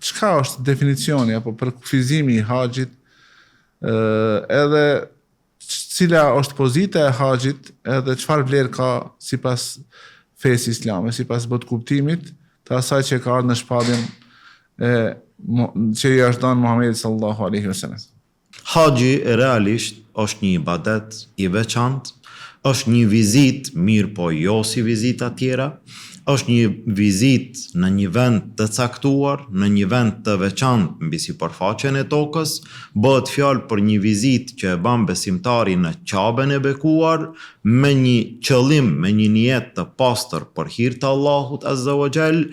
çka është definicioni apo përkufizimi i haxhit, edhe cila është pozita e haxhit, edhe çfarë vlerë ka sipas fesë islame, sipas botkuptimit të asaj që ka ardhur në shpalljen që i është dhënë Muhamedit sallallahu alaihi wasallam. Haxhi realisht është një ibadet i veçantë, është një vizit, mirë po jo si vizita tjera, është një vizit në një vend të caktuar, në një vend të veçantë mbi sipërfaqen e tokës, bëhet fjalë për një vizit që e bën besimtari në Ka'ben e bekuar, me një qëllim, me një nijet të pastër për hir të Allahut Azza wa Jall,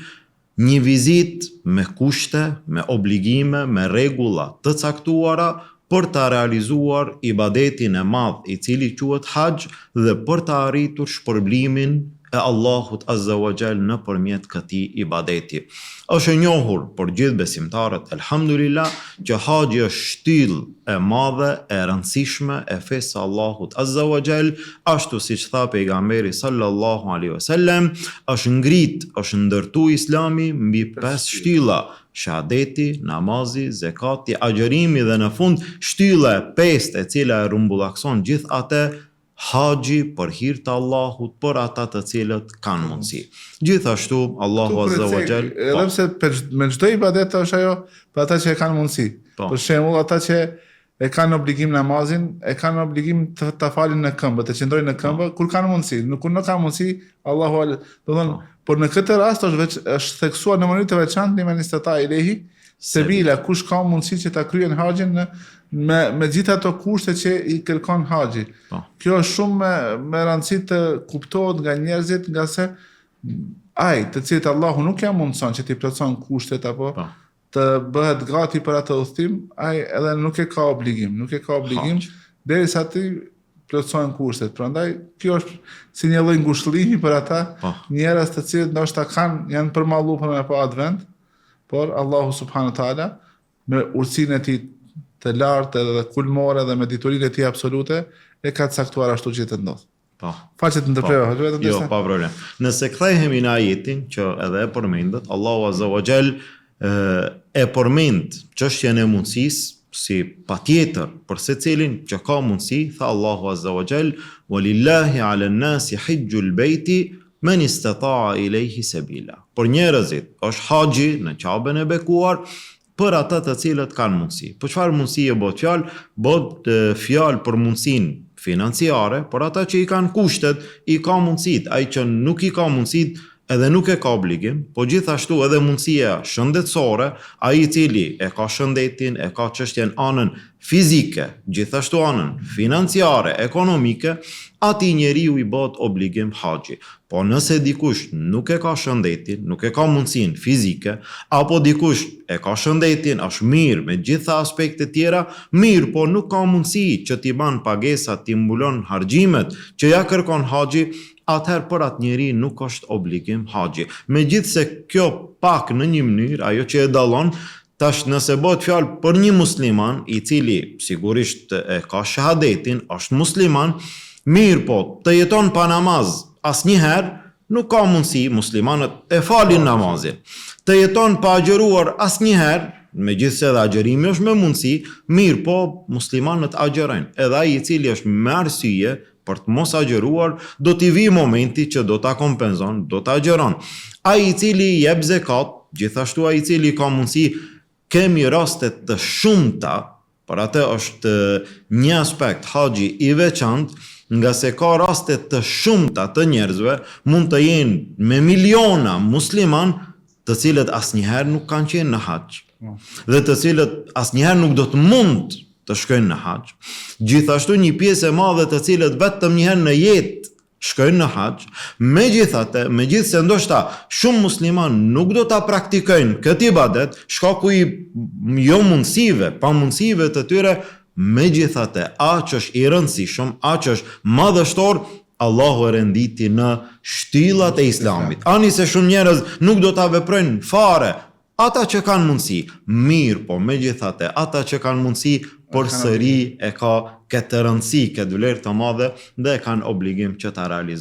një vizit me kushte, me obligime, me rregulla të caktuara, për të realizuar ibadetin e madh i cili quhet haxh dhe për të arritur shpërblimin e Allahut Azza wa Jall nëpërmjet këtij ibadeti. Është e njohur për gjithë besimtarët, elhamdulillah, që haxhi është shtyllë e madhe, e rëndësishme e fesë së Allahut Azza wa Jall, ashtu siç tha pejgamberi sallallahu alaihi wasallam, është ngrit, është ndërtu Islami mbi 5 shtylla: shahadeti, namazi, zekati, agjerimi dhe në fund shtylla e 5 e cila e rumbullakson gjithë atë, haxhi për hir të Allahut, për ata të cilët kanë mundësi. Gjithashtu Allahu Azza wa Jall, edhe pse me çdo ibadet është ajo për ata që e kanë mundësi. Për shembull, ata që e kanë obligim namazin, e kanë obligim të falin në këmbë, të qëndrojnë në këmbë kur kanë mundësi. Kur nuk kanë mundësi, Allahu do të thonë, por në këtë rast është theksuar në mënyrë të veçantë limen istata ilehi sebila, kush ka mundësi që ta kryejnë haxhin me gjithë ato kushte që i kërkon haxhi. Kjo është shumë me rëndësi të kuptohet nga njerëzit, nga se ai të cilët Allahu nuk ja mundson që t'i plotson kushtet apo të bëhet gati për atë udhtim, ai edhe nuk e ka obligim, derisa ti plotësojnë kushtet. Prandaj kjo është si një lloj ngushëllimi për ata njerëz të cilët ndoshta janë përmalluar me pa advent, por Allahu subhanahu taala me urtësinë e tij të lartë edhe kulmore dhe me diturinë e tij absolute e ka caktuar ashtu që të ndodh. Faqet të ndërprerë, vetëm jo, pa problem. Nëse kthehemi në ajetin që edhe e përmendet, Allahu Azza wa Jall e përmend çështjen e mundësisë si patjetër për secilin që ka mundësi, tha Allahu Azza wa Jall, "Walillahi 'ala an-nasi hajjul bayti man istata'a ilayhi sabila." Për njerëzit është haxhi në Ka'ben e bekuar për ata të cilët kanë mundësi. Për çfarë mundësie bëhet fjalë? Bëhet fjalë për mundësinë financiare, për ata që i kanë kushtet, i ka mundësit. Ai që nuk i ka mundësit, edhe nuk e ka obligim, po gjithashtu edhe mundësia shëndetësore, ai i cili e ka shëndetin, e ka çështjen anën fizike, gjithashtu anën financiare, ekonomike, atij njeriu i bëhet obligim haxhi. Po nëse dikush nuk e ka shëndetin, nuk e ka mundësinë fizike, apo dikush e ka shëndetin, është mirë me gjitha aspektet tjera, mirë, po nuk ka mundësi që t'i ban pagesat, t'i mbulon harxhimet që ja kërkon haxhi, atëherë për atë njeri nuk është obligim haxhi. Megjithse kjo pak në një mënyrë, ajo që e dallon, tash nëse bëhet fjalë për një musliman i cili sigurisht e ka shahadetin, është musliman, mirë po, të jeton pa namaz asnjëherë, nuk ka mundësi, muslimanët e falin namazin. Të jeton pa agjëruar asnjëherë, megjithse edhe agjërimi është me mundësi, mirë po, muslimanët agjërojnë. Edhe ai i cili është me arsye për të mos agjëruar, do t'i vi momenti që do t'a kompenzon, do t'a agjëron. Ai i cili jep zekat, gjithashtu ai i cili ka mundësi, kemi raste të shumta, por atë është një aspekt haxhi i veçantë, nga se ka raste të shumta të njerëzve, mund të jenë me miliona musliman, të cilët asnjëherë nuk kanë qenë në haxh, dhe të cilët asnjëherë nuk do të mund të shkojnë në haxh. Gjithashtu një pjesë e madhe të cilët vetëm një herë në jetë shkojnë në haxh, megjithse ndoshta shumë musliman nuk do ta praktikojnë këtë ibadet, shkaku i jo mundësive, pa mundësive të tyre, megjithatë aq është i rëndësishëm, aq është madhështor, Allahu e renditi në shtyllat e Islamit. Ani se shumë njerëz nuk do ta veprojnë fare, ata që kanë mundësi, mirë, po megjithatë ata që kanë mundësi përsëri e ka këtë rëndësi, këtë vlerë të madhe dhe kanë obligim që ta realizojnë.